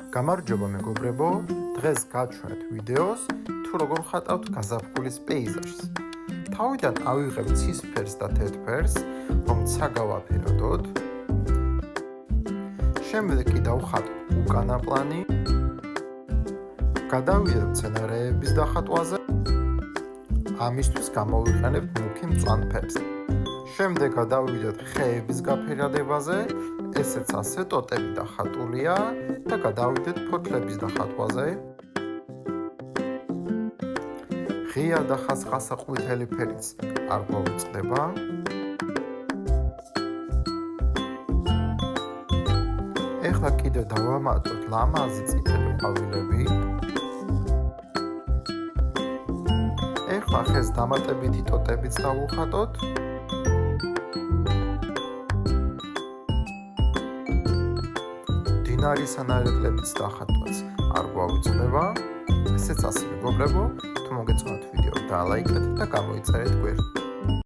გამარჯობა მეგობრებო, დღეს გაჩვენეთ ვიდეოს თუ როგორ ხატავთ გაზაფხულის პეიზაჟს. თავიდან ავიღებ ცისფერს და თეთრფერს, რომცა გავაფერდოთ. შემდეგ კი დავხატოთ უკანა პლანი. გადავიდეთ მცენარეების დახატვაზე. ამისთვის გამოვიყენებ მუქი მწვან ფერს. შემდეგ გადავიდეთ ხეების გაფერადებაზე, ესეც ასე ტოტები დახატულია და გადავიდეთ ფოთლების დახატვაზე. ღია და ხასხასა ყვითელი ფერიც არ გვაუწყდება. ეხლა კიდევ დავამატოთ ლამაზი წითელი ყვავილები. ეხლა ხეს დამატებითი ტოტებიც დავუხატოთ. დინარის ანარეკლების დახატვაც არ გვაუწყდება. ესეც ასე მეგობრებო, თუ მოგეწონათ ვიდეო, დალაიქეთ და გამოიწერეთ გვერდით.